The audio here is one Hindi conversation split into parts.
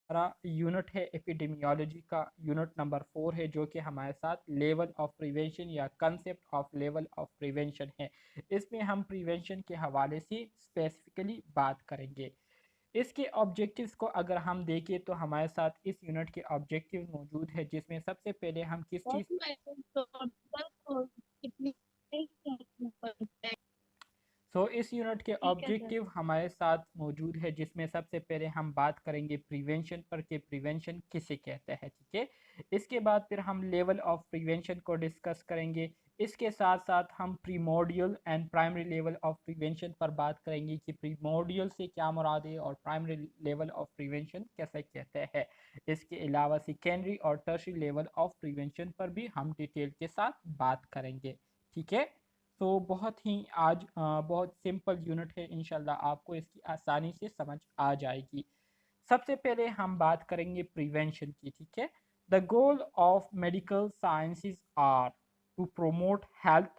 हमारा यूनिट है एपिडेमियोलॉजी का, यूनिट नंबर 4 है, जो कि हमारे साथ लेवल ऑफ प्रिवेंशन या concept of level of prevention है। इसमें हम प्रिवेंशन के हवाले से स्पेसिफिकली बात करेंगे। इसके ऑब्जेक्टिव्स को अगर हम देखें तो हमारे साथ इस यूनिट के ऑब्जेक्टिव मौजूद है, जिसमें सबसे पहले हम किस चीज़ इस यूनिट के ठीक है सर। ऑब्जेक्टिव हमारे साथ मौजूद है, जिसमें सबसे पहले हम बात करेंगे प्रिवेंशन पर कि प्रिवेंशन किसे कहते हैं। ठीक है, इसके बाद फिर हम लेवल ऑफ प्रिवेंशन को डिस्कस करेंगे। इसके साथ साथ हम primordial and primary level of prevention पर बात करेंगे कि प्रीमोडियल से क्या मुराद है और प्राइमरी लेवल ऑफ प्रिवेंशन कैसे कहते हैं। इसके अलावा सेकेंडरी और टर्शरी लेवल ऑफ प्रिवेंशन पर भी हम डिटेल के साथ बात करेंगे। ठीक है, तो बहुत ही आज बहुत सिंपल यूनिट है, इंशाल्लाह आपको इसकी आसानी से समझ आ जाएगी। सबसे पहले हम बात करेंगे प्रिवेंशन की। ठीक है, the goal of medical sciences are to promote health,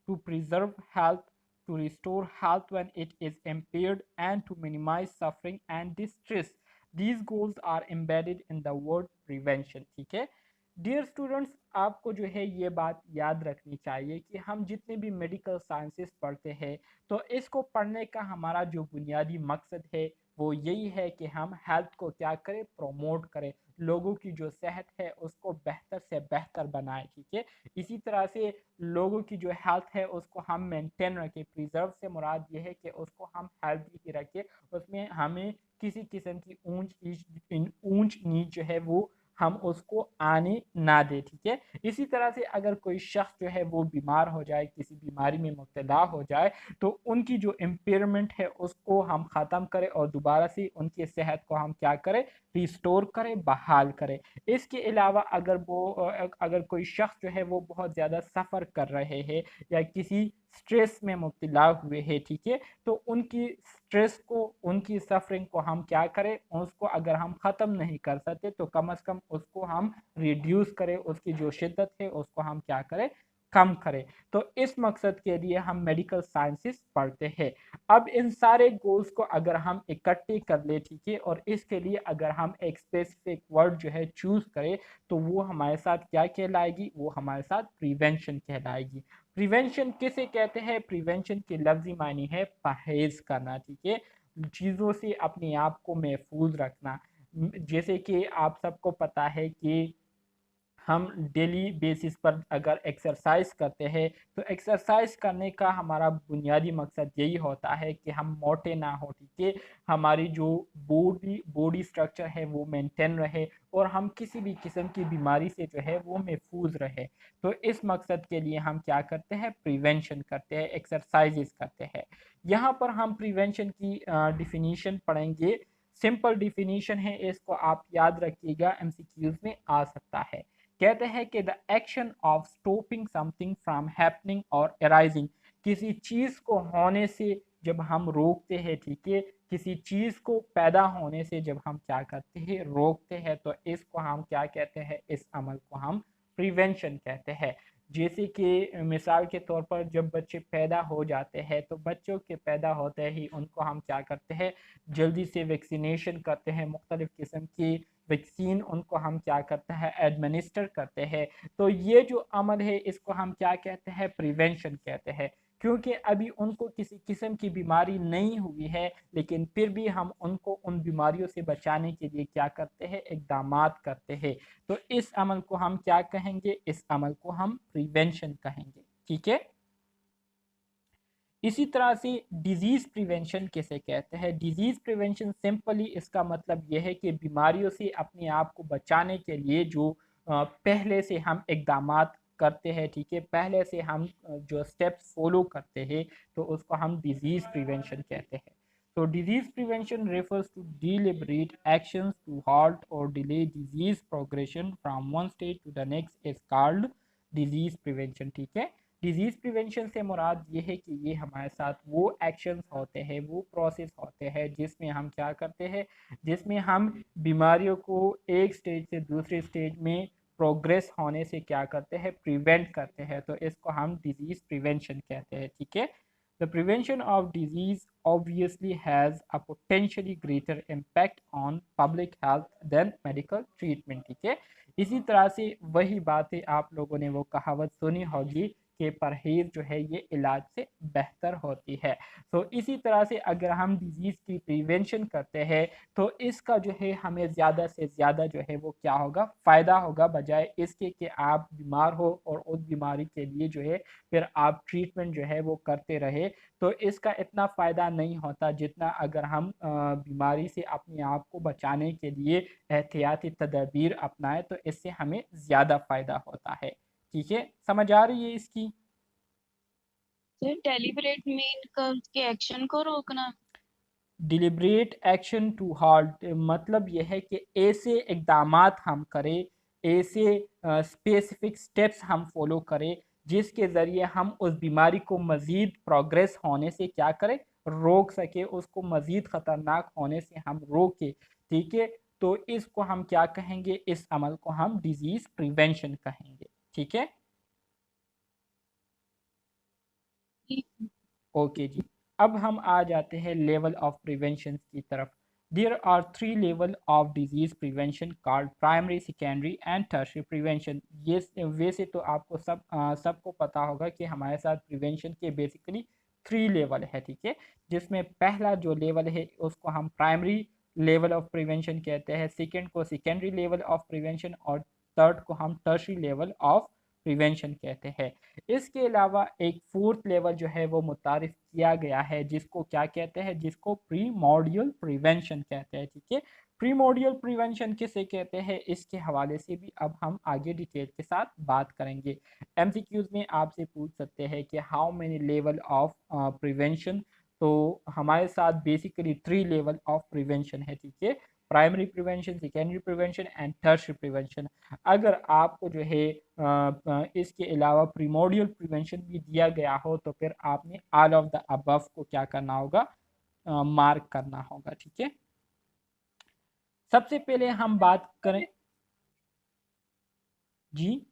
to preserve health, to restore health when it is impaired, and to minimize suffering and distress. These goals are embedded in the word prevention. ठीक है डियर स्टूडेंट्स, आपको जो है ये बात याद रखनी चाहिए कि हम जितने भी मेडिकल साइंसेस पढ़ते हैं तो इसको पढ़ने का हमारा जो बुनियादी मकसद है वो यही है कि हम हेल्थ को क्या करें, प्रोमोट करें, लोगों की जो सेहत है उसको बेहतर से बेहतर बनाए। ठीक है, इसी तरह से लोगों की जो हेल्थ है उसको हम मेंटेन रखें। प्रिजर्व से मुराद ये है कि उसको हम हेल्दी ही रखें, उसमें हमें किसी किस्म की ऊंच नीच जो है वो हम उसको आने ना दे। ठीक है, इसी तरह से अगर कोई शख्स जो है वो बीमार हो जाए, किसी बीमारी में मुब्तला हो जाए, तो उनकी जो इम्पेयरमेंट है उसको हम ख़त्म करें और दोबारा से उनकी सेहत को हम क्या करें, रिस्टोर करें, बहाल करें। इसके अलावा अगर कोई शख्स जो है वो बहुत ज़्यादा सफ़र कर रहे हैं या किसी स्ट्रेस में मुब्तला हुए हैं, ठीक है, तो उनकी स्ट्रेस को, उनकी सफरिंग को हम क्या करें, उसको अगर हम ख़त्म नहीं कर सकते तो कम अज़ कम उसको हम रिड्यूस करें, उसकी जो शिद्दत है उसको हम क्या करें, कम करें। तो इस मकसद के लिए हम मेडिकल साइंसेस पढ़ते हैं। अब इन सारे गोल्स को अगर हम इकट्ठे कर ले, ठीक है, और इसके लिए अगर हम एक स्पेसिफिक वर्ड जो है चूज करें तो वो हमारे साथ क्या कहलाएगी, वो हमारे साथ प्रिवेंशन कहलाएगी। प्रिवेंशन किसे कहते हैं, प्रिवेंशन के लफ्जी मानी है परहेज करना। ठीक है, चीज़ों से अपने आप को महफूज रखना। जैसे कि आप सबको पता है कि हम डेली बेसिस पर अगर एक्सरसाइज करते हैं तो एक्सरसाइज करने का हमारा बुनियादी मकसद यही होता है कि हम मोटे ना हो। ठीक है, हमारी जो बॉडी स्ट्रक्चर है वो मेंटेन रहे और हम किसी भी किस्म की बीमारी से जो है वो महफूज रहे। तो इस मकसद के लिए हम क्या करते हैं, प्रिवेंशन करते हैं, एक्सरसाइजेस करते हैं। यहाँ पर हम प्रिवेंशन की डिफिनीशन पढ़ेंगे। सिंपल डिफिनीशन है, इसको आप याद रखिएगा, एमसीक्यूज में आ सकता है। कहते हैं कि the action of stopping something from happening और अराइजिंग, किसी चीज को होने से जब हम रोकते हैं, ठीक है, किसी चीज को पैदा होने से जब हम क्या करते हैं, रोकते हैं, तो इसको हम क्या कहते हैं, इस अमल को हम प्रिवेंशन कहते हैं। जैसे कि मिसाल के तौर पर जब बच्चे पैदा हो जाते हैं तो बच्चों के पैदा होते ही उनको हम क्या करते हैं, जल्दी से वैक्सीनेशन करते हैं, मुख्तलिफ किस्म की वैक्सीन उनको हम क्या करते हैं, एडमिनिस्टर करते हैं। तो ये जो अमल है इसको हम क्या कहते हैं, प्रिवेंशन कहते हैं। क्योंकि अभी उनको किसी किस्म की बीमारी नहीं हुई है, लेकिन फिर भी हम उनको उन बीमारियों से बचाने के लिए क्या करते हैं, इकदाम करते हैं। तो इस अमल को हम क्या कहेंगे, इस अमल को हम प्रिवेंशन कहेंगे। ठीक है, इसी तरह से डिजीज प्रिवेंशन किसे कहते हैं, डिजीज प्रिवेंशन सिंपली इसका मतलब यह है कि बीमारियों से अपने आप को बचाने के लिए जो पहले से हम इकदाम करते हैं, ठीक है, पहले से हम जो स्टेप्स फॉलो करते हैं, तो उसको हम डिजीज प्रिवेंशन कहते हैं। तो disease prevention refers to deliberate actions to halt or delay disease progression from one stage to the next is called disease prevention. ठीक है, डिजीज प्रिवेंशन से मुराद ये है कि ये हमारे साथ वो एक्शंस होते हैं, वो प्रोसेस होते हैं जिसमें हम क्या करते हैं, जिसमें हम बीमारियों को एक स्टेज से दूसरे स्टेज में प्रोग्रेस होने से क्या करते हैं, प्रिवेंट करते हैं। तो इसको हम डिजीज प्रिवेंशन कहते हैं। ठीक है, The prevention of disease obviously has a potentially greater impact on public health than medical treatment, ठीक है। इसी तरह से वही बातें आप लोगों ने वो कहावत सुनी होगी कि परहेज जो है ये इलाज से बेहतर होती है। तो इसी तरह से अगर हम डिजीज़ की प्रिवेंशन करते हैं तो इसका जो है हमें ज़्यादा से ज़्यादा जो है वो क्या होगा, फ़ायदा होगा, बजाय इसके कि आप बीमार हो और उस बीमारी के लिए जो है फिर आप ट्रीटमेंट जो है वो करते रहे। तो इसका इतना फ़ायदा नहीं होता जितना अगर हम बीमारी से अपने आप को बचाने के लिए एहतियाती तदबीर अपनाएं, तो इससे हमें ज़्यादा फ़ायदा होता है। ठीक है, समझ आ रही है इसकी? सर डेलिबरेट मीन के एक्शन को रोकना। डिलिब्रेट एक्शन टू हाल्ट मतलब यह है कि ऐसे इकदामात हम करें, ऐसे स्पेसिफिक स्टेप्स हम फॉलो करें जिसके ज़रिए हम उस बीमारी को मज़ीद प्रोग्रेस होने से क्या करें, रोक सके, उसको मज़ीद ख़तरनाक होने से हम रोकें। ठीक है, तो इसको हम क्या कहेंगे, इस अमल को हम डिजीज़ प्रिवेंशन कहेंगे। ठीक है, ओके जी। अब हम आ जाते हैं लेवल ऑफ प्रिवेंशन की तरफ। There are three level of disease prevention called primary, secondary and tertiary prevention. ये वैसे तो आपको सबको पता होगा कि हमारे साथ प्रिवेंशन के बेसिकली थ्री लेवल है, ठीक है। जिसमें पहला जो लेवल है उसको हम प्राइमरी लेवल ऑफ प्रिवेंशन कहते हैं, सेकेंड को सेकेंडरी लेवल ऑफ प्रिवेंशन और थर्ड को हम टर्शियरी लेवल ऑफ प्रिवेंशन कहते हैं। इसके अलावा एक फोर्थ लेवल जो है वो मुतारिफ किया गया है, जिसको क्या कहते हैं, जिसको प्रीमोडियल प्रिवेंशन कहते हैं। ठीक है, प्रीमोडियल प्रिवेंशन किसे कहते हैं, इसके हवाले से भी अब हम आगे डिटेल के साथ बात करेंगे। एमसीक्यूज में आपसे पूछ सकते हैं कि how many level of prevention. तो हमारे साथ basically three level of prevention है, ठीक है। Primary prevention, secondary prevention and tertiary prevention. अगर आपको जो है इसके अलावा प्रीमोडियल प्रिवेंशन भी दिया गया हो तो फिर आपने ऑल ऑफ द अबव को क्या करना होगा, मार्क करना होगा। ठीक है, सबसे पहले हम बात करें जी,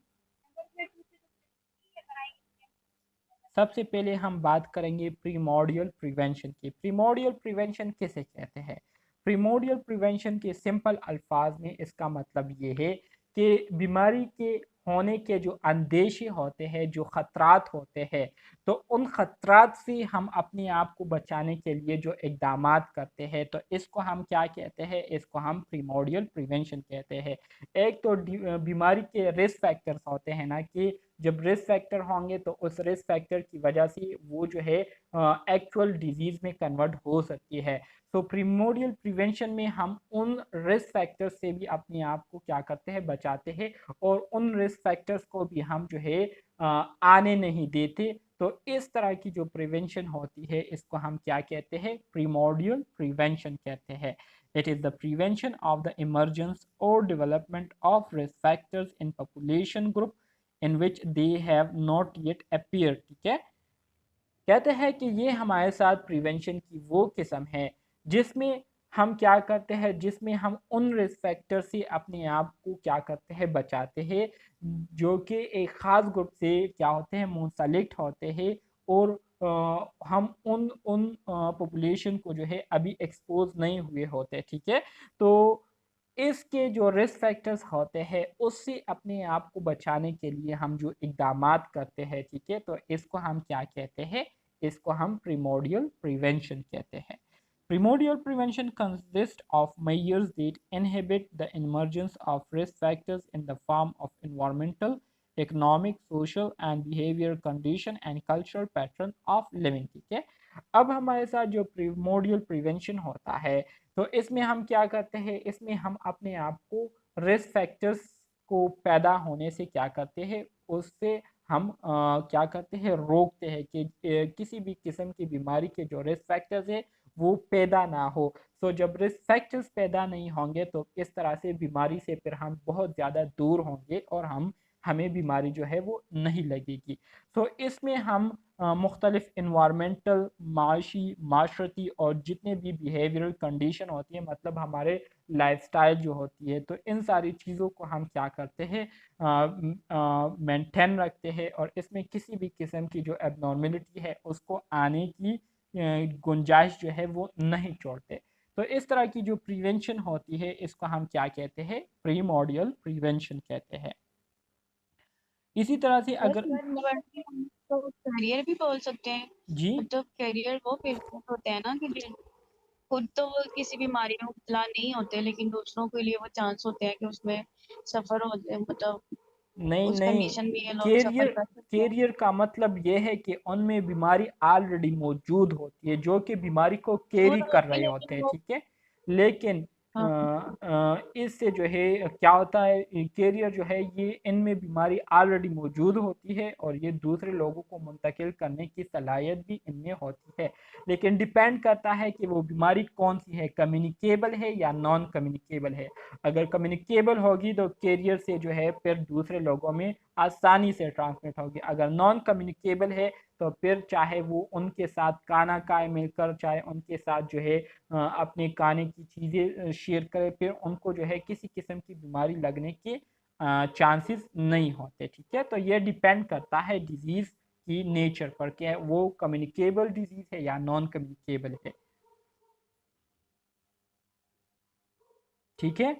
सबसे पहले हम बात करेंगे प्रीमोडियल प्रिवेंशन की। प्रीमोडियल प्रिवेंशन किसे कहते हैं? प्रीमोडियल प्रिवेंशन के सिंपल अल्फाज में इसका मतलब ये है कि बीमारी के होने के जो अंदेशे होते हैं, जो ख़तरात होते हैं, तो उन ख़तरात से हम अपने आप को बचाने के लिए जो इक़दामात करते हैं, तो इसको हम क्या कहते हैं, इसको हम प्रीमोडियल प्रिवेंशन कहते हैं। एक तो बीमारी के रिस्क फैक्टर्स होते हैं ना, कि जब रिस्क फैक्टर होंगे तो उस रिस्क फैक्टर की वजह से वो जो है एक्चुअल डिजीज़ में कन्वर्ट हो सकती है। तो प्रीमोडियल प्रिवेंशन में हम उन रिस्क फैक्टर्स से भी अपने आप को क्या करते हैं, बचाते हैं, और उन रिस्क फैक्टर्स को भी हम जो है आने नहीं देते। तो इस तरह की जो प्रिवेंशन होती है इसको हम क्या कहते हैं, प्रीमोडियल प्रिवेंशन कहते हैं। It is the prevention of the emergence और development of risk factors in population group in which they have not yet appear. ठीक है, कहते हैं कि ये हमारे साथ प्रिवेंशन की वो किस्म है जिसमें हम क्या करते हैं, जिसमें हम उन रिस्क फैक्टर से अपने आप को क्या करते हैं, बचाते हैं, जो कि एक ख़ास ग्रुप से क्या होते हैं, मुंसलिक होते हैं, और हम उन उन पॉपुलेशन को जो है अभी एक्सपोज नहीं हुए होते। ठीक है, तो इसके जो रिस्क फैक्टर्स होते हैं उससे अपने आप को बचाने के लिए हम जो इक़दामात करते हैं, ठीक है, तो इसको हम क्या कहते हैं, इसको हम प्रीमोडियल प्रिवेंशन कहते हैं। Primordial prevention consists of measures that inhibit the emergence of risk factors in the form of environmental, economic, social and behavior condition and cultural pattern of living। ठीक है, अब हमारे साथ जो प्रीमोडियल प्रिवेंशन होता है तो इसमें हम क्या करते हैं, इसमें हम अपने आप को रिस्क फैक्टर्स को पैदा होने से क्या करते हैं, उससे हम क्या करते हैं, रोकते हैं कि किसी भी किस्म की बीमारी के जो रिस्क फैक्टर्स है वो पैदा ना हो। तो जब रिस्क फैक्टर्स पैदा नहीं होंगे तो इस तरह से बीमारी से फिर हम बहुत ज़्यादा दूर होंगे और हमें बीमारी जो है वो नहीं लगेगी। तो इसमें हम मुख्तलिफ इन्वायरमेंटल, माशी, माशरती और जितने भी बिहेवियरल कंडीशन होती है, मतलब हमारे लाइफस्टाइल जो होती है। तो इन सारी चीज़ों को हम क्या करते हैं, मेंटेन रखते हैं और इसमें किसी भी किस्म की जो एबनॉर्मेलिटी है उसको आने की गुंजाइश जो है वो नहीं छोड़ते। तो इस तरह की जो प्रिवेंशन होती है इसको हम क्या कहते हैं, प्रीमोडियल प्रिवेंशन कहते हैं। इसी तरह से सर अगर यूनिवर्सिटी हम तो करियर भी बोल सकते हैं। जी मतलब करियर वो पेशेंट होते हैं ना कि खुद तो वो किसी बीमारी में मुब्तला नहीं होते, लेकिन दूसरों के लिए वो चांस होते हैं कि उसमें सफर होते, मतलब नहीं उस नहीं, कंडीशन में ये लोग सफर कैरियर कर सकते हैं। कैरियर का मतलब ये है कि उनमें बीमारी ऑलरेडी मौजूद होती है जो कि बीमारी को कैरी शुरू कर होगी रहे होते लेकिन हैं, वो, ठीक है। लेकिन हाँ, इससे जो है क्या होता है, कैरियर जो है ये इनमें बीमारी ऑलरेडी मौजूद होती है और ये दूसरे लोगों को मुंतकिल करने की सलाहियत भी इनमें होती है। लेकिन डिपेंड करता है कि वो बीमारी कौन सी है, कम्युनिकेबल है या नॉन कम्युनिकेबल है। अगर कम्युनिकेबल होगी तो कैरियर से जो है फिर दूसरे लोगों में आसानी से ट्रांसमिट होगी। अगर नॉन कम्युनिकेबल है तो फिर चाहे वो उनके साथ खाना खाए मिलकर, चाहे उनके साथ जो है अपने खाने की चीज़ें शेयर करे, फिर उनको जो है किसी किस्म की बीमारी लगने के चांसेस नहीं होते, ठीक है। तो ये डिपेंड करता है डिजीज़ की नेचर पर कि वो कम्युनिकेबल डिजीज़ है या नॉन कम्युनिकेबल है, ठीक है।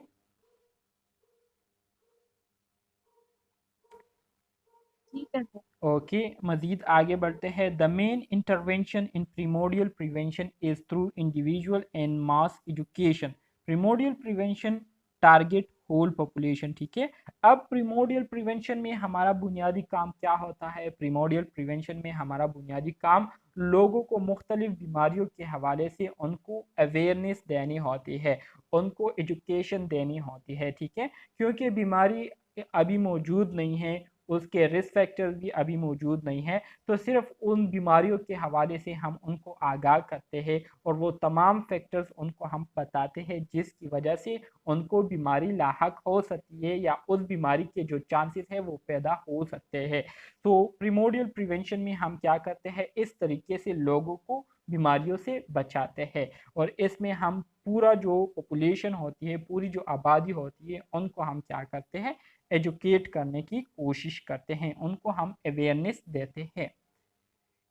ठीक है सर। ओके, मजीद आगे बढ़ते हैं। The main intervention in primordial prevention is through individual and mass education. Primordial prevention target whole population, ठीक है। अब प्रीमोडियल प्रिवेंशन में हमारा बुनियादी काम क्या होता है, प्रीमोडियल प्रिवेंशन में हमारा बुनियादी काम लोगों को मुख्तलिफ बीमारियों के हवाले से उनको अवेयरनेस देनी होती है, उनको एजुकेशन देनी होती है, ठीक है। क्योंकि बीमारी अभी मौजूद नहीं है, उसके रिस्क फैक्टर्स भी अभी मौजूद नहीं है, तो सिर्फ उन बीमारियों के हवाले से हम उनको आगाह करते हैं और वो तमाम फैक्टर्स उनको हम बताते हैं जिसकी वजह से उनको बीमारी लाहक हो सकती है या उस बीमारी के जो चांसेस है वो पैदा हो सकते हैं। तो प्रीमोडियल प्रिवेंशन में हम क्या करते हैं, इस तरीके से लोगों को बीमारियों से बचाते हैं और इसमें हम पूरा जो पॉपुलेशन होती है, पूरी जो आबादी होती है, उनको हम क्या करते हैं, एजुकेट करने की कोशिश करते हैं, उनको हम अवेयरनेस देते हैं।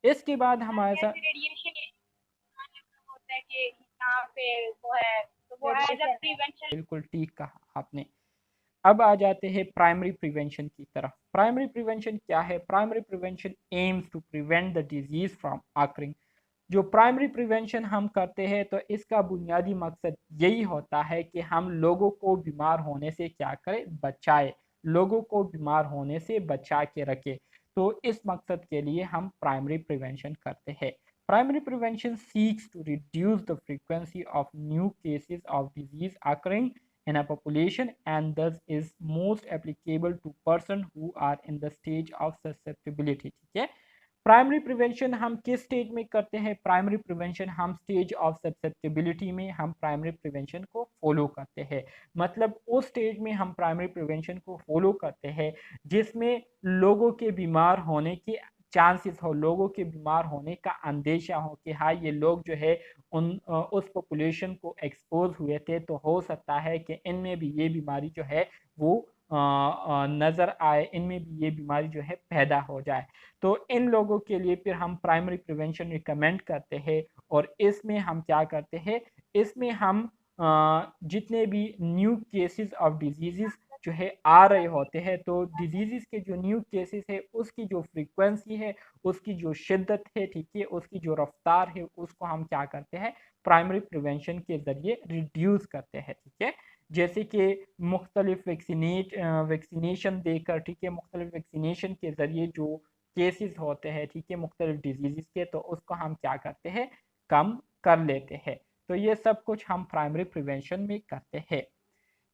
इसके बाद हमारे साथ जैसे रेडिएशन होता है कि यहाँ पे वो है, तो वो एज अ प्रिवेंशन। बिल्कुल ठीक कहा आपने। अब आ जाते हैं प्राइमरी प्रिवेंशन की तरफ। प्राइमरी प्रिवेंशन क्या है, primary prevention aims to prevent the disease from occurring. जो प्राइमरी प्रिवेंशन हम करते हैं तो इसका बुनियादी मकसद यही होता है कि हम लोगों को बीमार होने से क्या करें, बचाए, लोगों को बीमार होने से बचा के रखे। तो इस मकसद के लिए हम प्राइमरी प्रिवेंशन करते हैं। Primary prevention seeks to reduce the frequency of new cases of disease occurring in a population and thus is most applicable to person who are in the stage of susceptibility, ठीक है। प्राइमरी प्रिवेंशन हम किस स्टेज में करते हैं, प्राइमरी प्रिवेंशन हम स्टेज ऑफ ससेप्टेबिलिटी में हम प्राइमरी प्रिवेंशन को फॉलो करते हैं। मतलब उस स्टेज में हम प्राइमरी प्रिवेंशन को फॉलो करते हैं जिसमें लोगों के बीमार होने के चांसेस हो, लोगों के बीमार होने का अंदेशा हो कि हाँ ये लोग जो है उस पॉपुलेशन को एक्सपोज हुए थे, तो हो सकता है कि इनमें भी ये बीमारी जो है वो नज़र आए, इनमें भी ये बीमारी जो है पैदा हो जाए। तो इन लोगों के लिए फिर हम प्राइमरी प्रिवेंशन रिकमेंड करते हैं और इसमें हम क्या करते हैं, इसमें हम जितने भी न्यू केसेस ऑफ डिजीज़ जो है आ रहे होते हैं, तो डिजीज़ के जो न्यू केसेस है उसकी जो फ्रीक्वेंसी है, उसकी जो शिद्दत है, ठीक है, उसकी जो रफ्तार है, उसको हम क्या करते हैं, प्राइमरी प्रिवेंशन के ज़रिए रिड्यूस करते हैं, ठीक है। जैसे कि मुख्तलिफ वैक्सीनेशन देकर, ठीक है, मुख्तलिफ वैक्सीनेशन के ज़रिए जो केसेस होते हैं, ठीक है, मुख्तलिफ डिजीज़ के, तो उसको हम क्या करते हैं, कम कर लेते हैं। तो ये सब कुछ हम प्राइमरी प्रिवेंशन में करते हैं।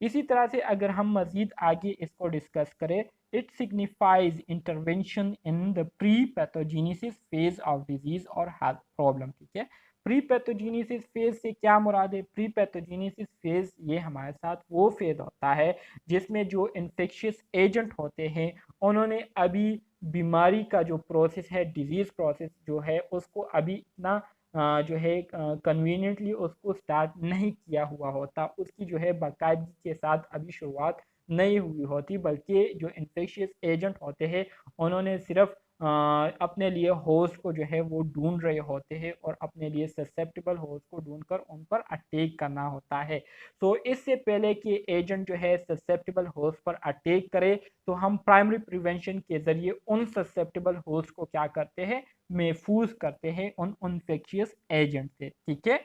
इसी तरह से अगर हम मज़ीद आगे इसको डिस्कस करें, it signifies intervention in the pre pathogenesis phase of disease और हेल्थ प्रॉब्लम, ठीक है। प्री पैथोजेनेसिस फेज से क्या मुराद है, प्री पैथोजेनेसिस फेज ये हमारे साथ वो फेज होता है जिसमें जो इन्फेक्शियस एजेंट होते हैं उन्होंने अभी बीमारी का जो प्रोसेस है, डिजीज प्रोसेस जो है, उसको अभी इतना जो है कन्वीनियंटली उसको स्टार्ट नहीं किया हुआ होता, उसकी जो है बाकायदगी के साथ अभी शुरुआत नहीं हुई होती, बल्कि जो इन्फेक्शियस एजेंट होते हैं उन्होंने सिर्फ अपने लिए होस्ट को जो है वो ढूंढ रहे होते हैं और अपने लिए ससेप्टेबल होस्ट को ढूंढकर उन पर अटैक करना होता है। तो इससे पहले कि एजेंट जो है ससेप्टेबल होस्ट पर अटैक करे, तो हम प्राइमरी प्रिवेंशन के जरिए उन ससेप्टेबल होस्ट को क्या करते हैं, महफूज करते हैं उन इन्फेक्शियस एजेंट से। ठीक है।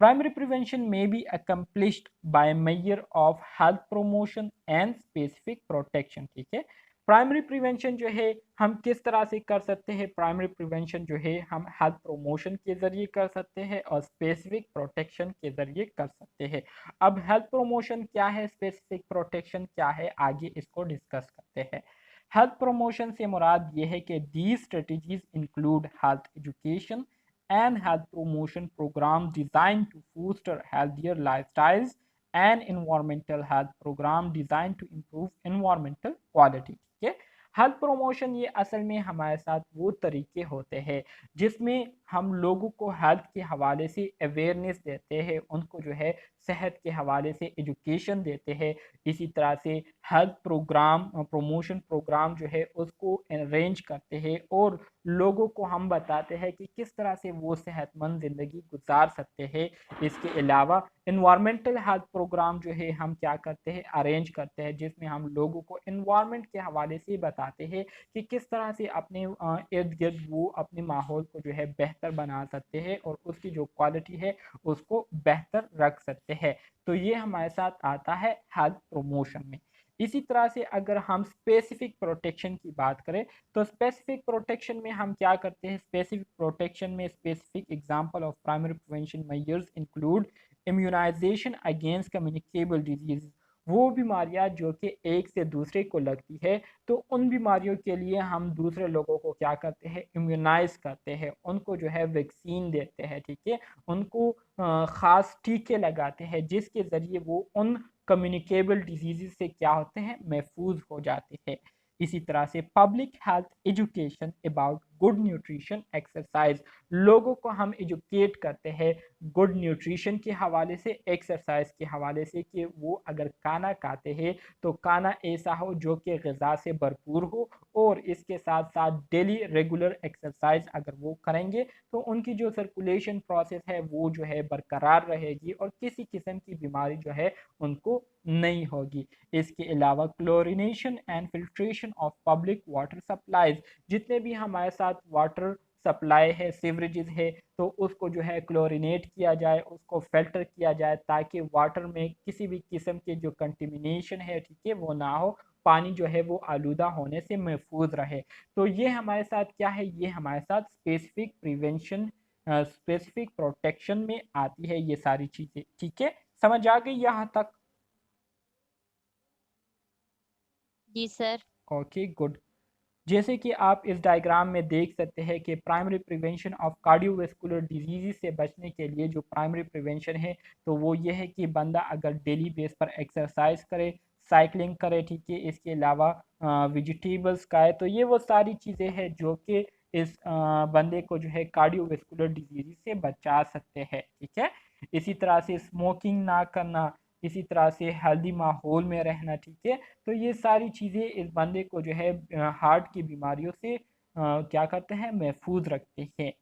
Primary prevention may be accomplished by measure of health promotion and specific protection। ठीक है। प्राइमरी प्रिवेंशन जो है हम किस तरह से कर सकते हैं, प्राइमरी प्रिवेंशन जो है हम हेल्थ प्रोमोशन के जरिए कर सकते हैं और स्पेसिफिक प्रोटेक्शन के जरिए कर सकते हैं। अब हेल्थ प्रोमोशन क्या है, स्पेसिफिक प्रोटेक्शन क्या है, आगे इसको डिस्कस करते हैं। हेल्थ प्रोमोशन से मुराद ये है कि the strategies include health education and health promotion program designed to foster healthier lifestyles and environmental health program designed to improve environmental quality। ठीक है। हेल्थ प्रोमोशन ये असल में हमारे साथ वो तरीके होते हैं जिसमें हम लोगों को हेल्थ के हवाले से अवेयरनेस देते हैं, उनको जो है सेहत के हवाले से एजुकेशन देते हैं, इसी तरह से हेल्थ प्रोग्राम प्रमोशन प्रोग्राम जो है उसको अरेंज करते हैं और लोगों को हम बताते हैं कि किस तरह से वो सेहतमंद ज़िंदगी गुजार सकते हैं। इसके अलावा इन्वायरमेंटल हेल्थ प्रोग्राम जो है हम क्या करते हैं, अरेंज करते हैं, जिसमें हम लोगों को इन्वायरमेंट के हवाले से बताते हैं कि किस तरह से अपने इर्द गिर्द वो अपने माहौल को जो है बेहतर बना सकते हैं और उसकी जो क्वालिटी है उसको बेहतर रख सकते हैं। तो ये हमारे साथ आता है हेल्थ प्रमोशन में। इसी तरह से अगर हम स्पेसिफिक प्रोटेक्शन की बात करें, तो स्पेसिफिक प्रोटेक्शन में हम क्या करते हैं, स्पेसिफिक प्रोटेक्शन में specific example of primary prevention measures include immunisation against communicable disease, वो बीमारियां जो कि एक से दूसरे को लगती है, तो उन बीमारियों के लिए हम दूसरे लोगों को क्या करते हैं, इम्यूनाइज करते हैं, उनको जो है वैक्सीन देते हैं। ठीक है। उनको ख़ास टीके लगाते हैं जिसके ज़रिए वो उन कम्युनिकेबल डिजीज़ से क्या होते हैं, महफूज हो जाते हैं। इसी तरह से public health education about good nutrition exercise, लोगों को हम एजुकेट करते हैं गुड न्यूट्रिशन के हवाले से, एक्सरसाइज के हवाले से, कि वो अगर खाना खाते हैं तो खाना ऐसा हो जो कि ग़िज़ा से भरपूर हो और इसके साथ साथ डेली रेगुलर एक्सरसाइज अगर वो करेंगे तो उनकी जो सर्कुलेशन प्रोसेस है वो जो है बरकरार रहेगी और किसी किस्म की बीमारी जो है उनको नहीं होगी। इसके अलावा chlorination and filtration of public water supplies, जितने भी हमारे साथ वाटर सप्लाई है, सीवरेजेस है, तो उसको जो है क्लोरिनेट किया जाए, उसको फिल्टर किया जाए ताकि वाटर में किसी भी किस्म के जो कंटेमिनेशन है, ठीक है, वो ना हो, पानी जो है वो आलूदा होने से महफूज रहे। तो ये हमारे साथ क्या है, ये हमारे साथ स्पेसिफिक प्रिवेंशन स्पेसिफिक प्रोटेक्शन में आती है ये सारी चीज़ें। ठीक है, समझ आ गई यहाँ तक? जी सर। Okay good. जैसे कि आप इस डायग्राम में देख सकते हैं कि primary prevention of cardiovascular disease से बचने के लिए जो प्राइमरी प्रिवेंशन है तो वो ये है कि बंदा अगर डेली बेस पर एक्सरसाइज करे, साइकिलिंग करे, ठीक है, इसके अलावा वेजिटेबल्स खाए, तो ये वो सारी चीज़ें हैं जो कि इस बंदे को जो है कार्डियोवैस्कुलर डिजीज़ से बचा सकते हैं। ठीक है। इसी तरह से स्मोकिंग ना करना, इसी तरह से हेल्दी माहौल में रहना। ठीक है। तो ये सारी चीज़ें इस बंदे को जो है हार्ट की बीमारियों से क्या करते हैं, महफूज रखते हैं।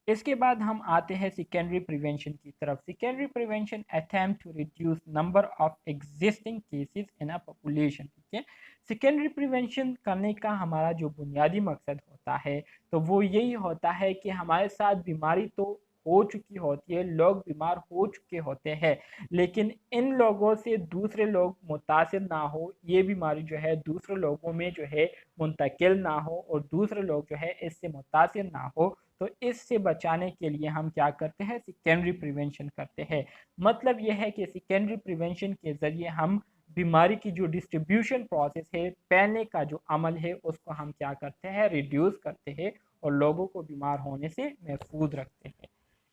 इसके बाद हम आते हैं सेकेंडरी प्रिवेंशन की तरफ। Secondary prevention attempt to reduce number of existing cases in a population. ठीक है। सेकेंडरी प्रिवेंशन करने का हमारा जो बुनियादी मकसद होता है तो वो यही होता है कि हमारे साथ बीमारी तो हो चुकी होती है, लोग बीमार हो चुके होते हैं, लेकिन इन लोगों से दूसरे लोग मुतासिर ना हो, ये बीमारी जो है दूसरे लोगों में जो है मुंतकिल ना हो और दूसरे लोग जो है इससे मुतासिर ना हो, तो इससे बचाने के लिए हम क्या करते हैं, सेकेंडरी प्रिवेंशन करते हैं। मतलब यह है कि सेकेंडरी प्रिवेंशन के ज़रिए हम बीमारी की जो डिस्ट्रीब्यूशन प्रोसेस है, फैलने का जो अमल है, उसको हम क्या करते हैं, रिड्यूस करते हैं और लोगों को बीमार होने से महफूज रखते हैं।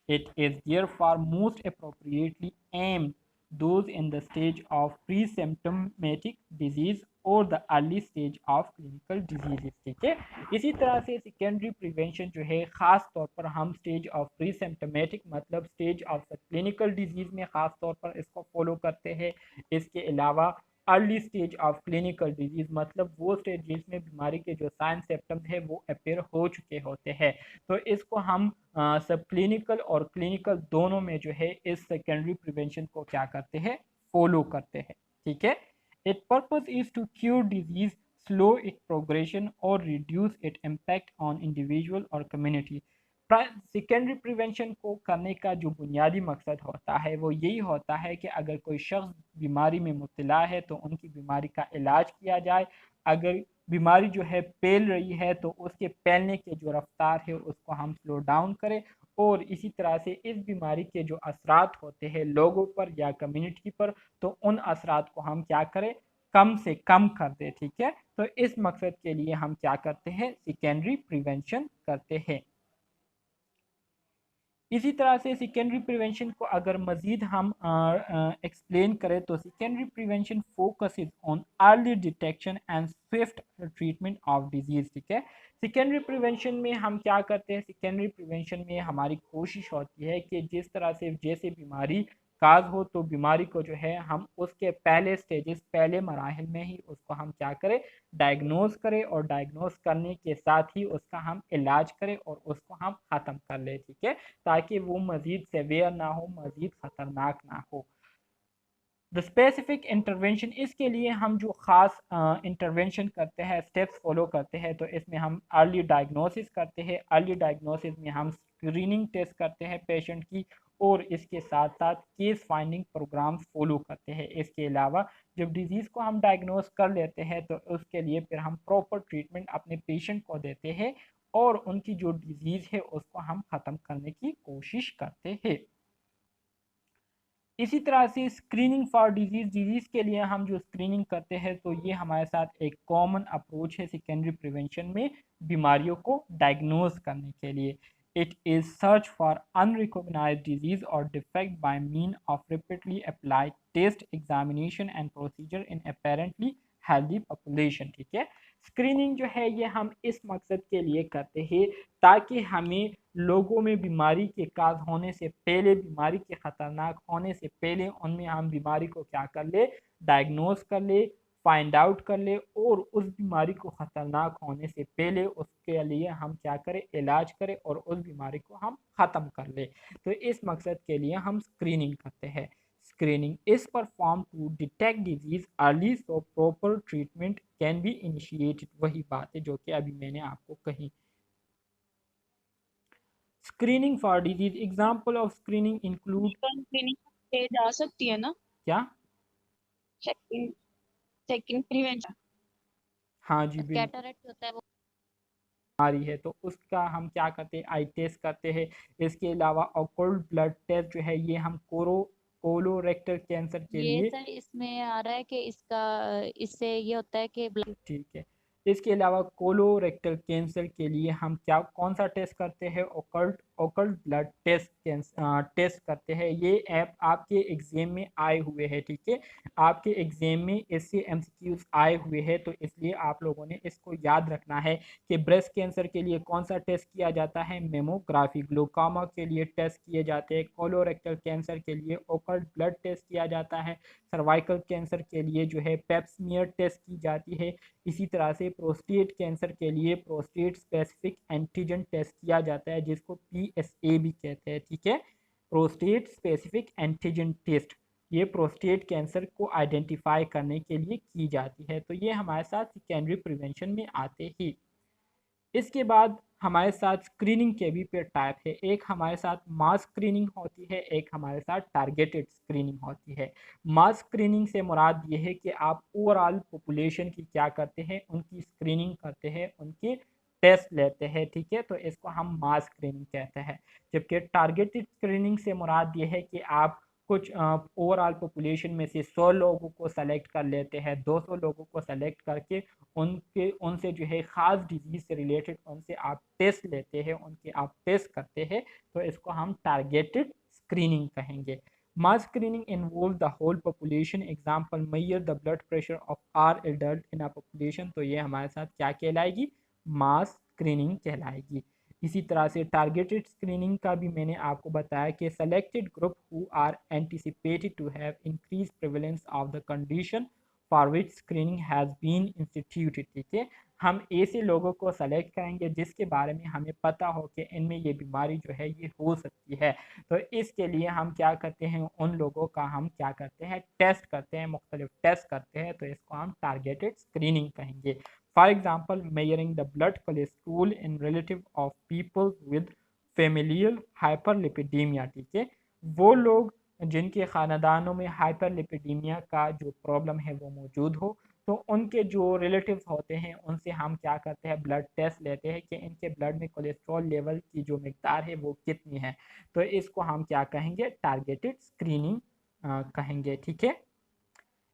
It is therefore most appropriately aimed those in the stage of pre-symptomatic disease और the early stage of clinical disease, ठीक है। इसी तरह से सेकेंडरी प्रिवेंशन जो है ख़ास तौर पर हम स्टेज ऑफ प्री सिम्टोमेटिक मतलब stage of the clinical disease में ख़ास तौर पर इसको फॉलो करते हैं। इसके अलावा early stage of clinical disease मतलब वो स्टेज जिसमें बीमारी के जो साइन सिम्टम्स है वो अपेयर हो चुके होते हैं। तो इसको हम सब क्लिनिकल और क्लिनिकल दोनों में जो है इस सेकेंडरी प्रिवेंशन को क्या करते हैं, फॉलो करते हैं, ठीक है। It purpose is to cure disease, slow it progression और reduce it impact on individual और कम्युनिटी। सेकेंडरी प्रिवेंशन को करने का जो बुनियादी मकसद होता है वो यही होता है कि अगर कोई शख्स बीमारी में मुब्तला है तो उनकी बीमारी का इलाज किया जाए। अगर बीमारी जो है फैल रही है तो उसके फैलने के जो रफ्तार है उसको हम स्लो डाउन करें, और इसी तरह से इस बीमारी के जो असरात होते हैं लोगों पर या कम्युनिटी पर तो उन असरात को हम क्या करें, कम से कम कर दें, ठीक है। तो इस मकसद के लिए हम क्या करते हैं, सेकेंडरी प्रिवेंशन करते हैं। इसी तरह से सेकेंडरी प्रिवेंशन को अगर मज़ीद हम एक्सप्लेन करें तो secondary prevention focuses on early detection and Swift treatment of disease, ठीक है। सेकेंडरी प्रिवेंशन में हम क्या करते हैं, सेकेंडरी प्रिवेंशन में हमारी कोशिश होती है कि जिस तरह से जैसे बीमारी काज हो तो बीमारी को जो है हम उसके पहले स्टेजेस पहले मराहल में ही उसको हम क्या करें, डायग्नोज करें, और डायग्नोज करने के साथ ही उसका हम इलाज करें और उसको हम ख़त्म कर लें, ठीक है, ताकि वो मज़ीद सेवियर ना हो, मज़ीद ख़तरनाक ना हो। द स्पेसिफिक इंटरवेंशन, इसके लिए हम जो ख़ास इंटरवेंशन करते हैं, स्टेप्स फॉलो करते हैं, तो इसमें हम अर्ली डायग्नोसिस करते हैं। अर्ली डायग्नोसिस में हम स्क्रीनिंग टेस्ट करते हैं पेशेंट की, और इसके साथ साथ केस फाइंडिंग प्रोग्राम्स फॉलो करते हैं। इसके अलावा जब डिजीज़ को हम डायग्नोस कर लेते हैं तो उसके लिए फिर हम प्रॉपर ट्रीटमेंट अपने पेशेंट को देते हैं और उनकी जो डिजीज़ है उसको हम ख़त्म करने की कोशिश करते हैं। इसी तरह से स्क्रीनिंग फॉर डिजीज़ के लिए हम जो स्क्रीनिंग करते हैं तो ये हमारे साथ एक कॉमन अप्रोच है सेकेंडरी प्रिवेंशन में बीमारियों को डायग्नोज करने के लिए। It is search for unrecognised disease और defect by mean of repeatedly applied test, examination and procedure in apparently healthy population, ठीक है। स्क्रीनिंग जो है ये हम इस मकसद के लिए करते हैं ताकि हमें लोगों में बीमारी के काज होने से पहले, बीमारी के ख़तरनाक होने से पहले उनमें हम बीमारी को क्या कर ले, डायग्नोज कर ले, फाइंड आउट कर ले, और उस बीमारी को ख़तरनाक होने से पहले उसके लिए हम क्या करें, इलाज करें और उस बीमारी को हम ख़त्म कर ले। तो इस मकसद के लिए हम स्क्रीनिंग करते हैं। Screening is perform to detect disease early so proper treatment can be initiated, वही बात है जो कि अभी मैंने आपको कही। Screening for disease, example of screening include, clinic stage आ सकती है ना, क्या, सेकंड सेकंड प्रिवेंशन। हाँ जी बिल्कुल, कैटरेक्ट होता है वो। बीमारी है तो उसका हम क्या करते हैं, आई टेस्ट करते हैं। इसके अलावा ऑकल्ट ब्लड टेस्ट जो है ये हम कोलोरेक्टल कैंसर के ये लिए, सर इसमें आ रहा है कि इसका इससे ये होता है कि ठीक है। इसके अलावा कोलोरेक्टल कैंसर के लिए हम क्या कौन सा टेस्ट करते हैं, ओकल्ट ब्लड टेस्ट टेस्ट करते हैं। ये ऐप आपके एग्जाम में आए हुए हैं, ठीक है, आपके एग्जाम में इससे एमसीक्यूज आए हुए हैं, तो इसलिए आप लोगों ने इसको याद रखना है कि ब्रेस्ट कैंसर के लिए कौन सा टेस्ट किया जाता है, मेमोग्राफी। ग्लूकोमा के लिए टेस्ट किए जाते हैं। कोलोरेक्टल कैंसर के लिए ओकल्ट ब्लड टेस्ट किया जाता है। सर्वाइकल कैंसर के लिए जो है पेप्समियर टेस्ट की जाती है। इसी तरह से प्रोस्टेट कैंसर के लिए प्रोस्टेट स्पेसिफिक एंटीजन टेस्ट किया जाता है जिसको PSA भी कहते हैं, ठीक है, प्रोस्टेट स्पेसिफिक एंटीजन टेस्ट। ये प्रोस्टेट कैंसर को आइडेंटिफाई करने के लिए की जाती है। तो ये हमारे साथ सेकेंडरी प्रिवेंशन में आते ही। इसके बाद हमारे साथ स्क्रीनिंग के भी फिर टाइप है। एक हमारे साथ मास स्क्रीनिंग होती है, एक हमारे साथ टारगेटेड स्क्रीनिंग होती है। मास स्क्रीनिंग से मुराद ये है कि आप ओवरऑल पॉपुलेशन की क्या करते हैं, उनकी स्क्रीनिंग करते हैं, उनकी टेस्ट लेते हैं, ठीक है, तो इसको हम मास स्क्रीनिंग कहते हैं। जबकि टारगेटेड स्क्रीनिंग से मुराद ये है कि आप कुछ ओवरऑल पॉपुलेशन में से 100 लोगों को सेलेक्ट कर लेते हैं, 200 लोगों को सेलेक्ट करके उनसे जो है ख़ास डिजीज़ से रिलेटेड उनसे आप टेस्ट लेते हैं, उनके आप टेस्ट करते हैं, तो इसको हम टारगेटेड स्क्रीनिंग कहेंगे। Mass screening involve the whole population, example measure the blood pressure of our adult in a population. तो ये हमारे साथ क्या कहलाएगी, मास स्क्रीनिंग कहलाएगी। इसी तरह से टारगेटेड स्क्रीनिंग का भी मैंने आपको बताया कि selected group who are anticipated to have increase prevalence of the condition for which screening has been instituted. ठीक है, हम ऐसे लोगों को सेलेक्ट करेंगे जिसके बारे में हमें पता हो कि इनमें ये बीमारी जो है ये हो सकती है। तो इसके लिए हम क्या करते हैं, उन लोगों का हम क्या करते हैं, टेस्ट करते हैं, मुख्तलिफ टेस्ट करते हैं। तो इसको हम टारगेटेड स्क्रीनिंग कहेंगे। For example measuring the blood cholesterol in relative of people with familial hyperlipidaemia. ठीक है, वो लोग जिनके ख़ानदानों में हाइपरलिपिडीमिया का जो प्रॉब्लम है वो मौजूद हो, तो उनके जो रिलेटिव्स होते हैं उनसे हम क्या करते हैं, ब्लड टेस्ट लेते हैं कि इनके ब्लड में कोलेस्ट्रॉल लेवल की जो मिकदार है वो कितनी है। तो इसको हम क्या कहेंगे, टारगेटेड स्क्रीनिंग कहेंगे। ठीक है,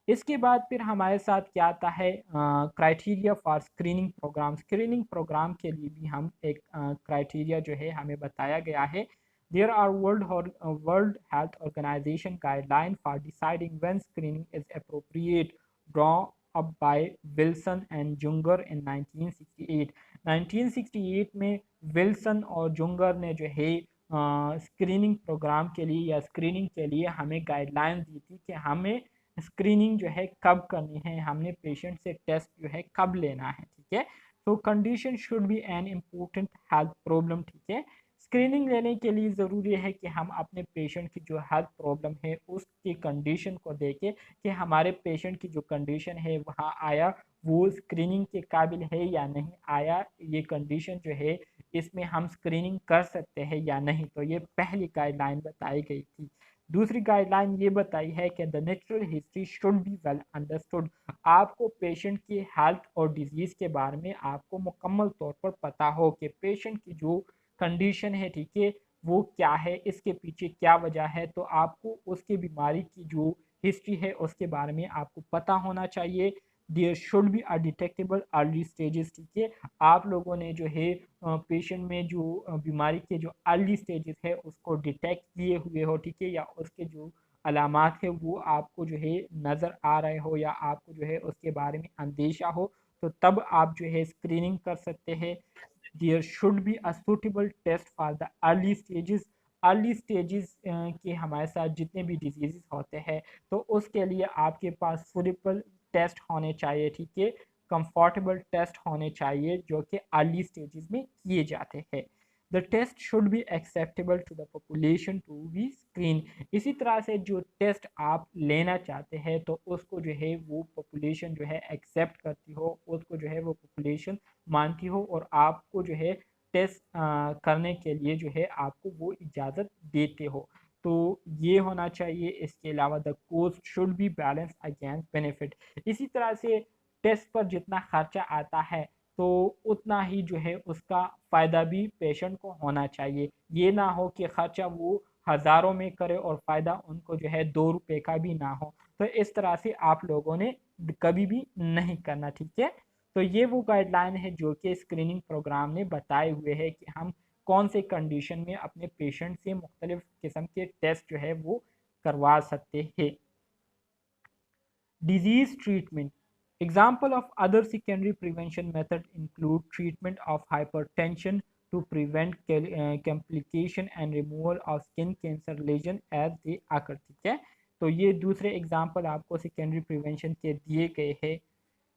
इसके बाद फिर हमारे साथ क्या आता है, criteria for screening programme. Screening programme के लिए भी हम एक क्राइटेरिया जो है हमें बताया गया है। There are World Health Organization guideline for deciding when screening is appropriate, draw up by Wilson and Jungner in 1968। 1968 में विल्सन और जुंगर ने जो है स्क्रीनिंग प्रोग्राम के लिए या स्क्रीनिंग के लिए हमें गाइडलाइंस दी थी कि हमें स्क्रीनिंग जो है कब करनी है, हमने पेशेंट से टेस्ट जो है कब लेना है। ठीक है, तो condition should be an important health problem. ठीक है, स्क्रीनिंग लेने के लिए ज़रूरी है कि हम अपने पेशेंट की जो हेल्थ प्रॉब्लम है उसकी कंडीशन को देखें कि हमारे पेशेंट की जो कंडीशन है वहाँ आया वो स्क्रीनिंग के काबिल है या नहीं, आया ये कंडीशन जो है इसमें हम स्क्रीनिंग कर सकते हैं या नहीं। तो ये पहली गाइडलाइन बताई गई थी। दूसरी गाइडलाइन ये बताई है कि the natural history should be well understood. आपको पेशेंट की हेल्थ और डिजीज़ के बारे में आपको मुकम्मल तौर पर पता हो कि पेशेंट की जो कंडीशन है, ठीक है, वो क्या है, इसके पीछे क्या वजह है। तो आपको उसकी बीमारी की जो हिस्ट्री है उसके बारे में आपको पता होना चाहिए। There should be a detectable early stages. ठीक है, आप लोगों ने जो है पेशेंट में जो बीमारी के जो अर्ली स्टेजेस है उसको डिटेक्ट किए हुए हो। ठीक है, या उसके जो अलामात है वो आपको जो है नज़र आ रहे हो या आपको जो है उसके बारे में अंदेशा हो, तो तब आप जो है स्क्रीनिंग कर सकते हैं। There should be a suitable test for the early stages. Early stages के हमारे साथ जितने भी डिजीज़ होते हैं तो उसके लिए आपके पास सूटेबल टेस्ट होने चाहिए। ठीक है, कंफर्टेबल टेस्ट होने चाहिए जो कि अर्ली स्टेजेस में किए जाते हैं। The test should be acceptable to the population to be screen. इसी तरह से जो टेस्ट आप लेना चाहते हैं तो उसको जो है वो पॉपुलेशन जो है एक्सेप्ट करती हो, उसको जो है वो पॉपुलेशन मानती हो और आपको जो है टेस्ट करने के लिए जो है आपको वो इजाज़त देते हो। तो ये होना चाहिए। इसके अलावा the cost should be balance against benefit. इसी तरह से टेस्ट पर जितना खर्चा आता है तो उतना ही जो है उसका फ़ायदा भी पेशेंट को होना चाहिए। ये ना हो कि खर्चा वो हज़ारों में करे और फ़ायदा उनको जो है 2 रुपए का भी ना हो। तो इस तरह से आप लोगों ने कभी भी नहीं करना। ठीक है, तो ये वो गाइडलाइन है जो कि स्क्रीनिंग प्रोग्राम ने बताए हुए है कि हम कौन से कंडीशन में अपने पेशेंट से मुख्तलिफ किस्म के टेस्ट जो है वो करवा सकते हैं। Disease treatment. Example of other secondary prevention methods include treatment of hypertension to prevent complication and removal of skin cancer lesion as they occur। ठीक है, तो ये दूसरे एग्जाम्पल आपको सेकेंडरी प्रिवेंशन के दिए गए हैं।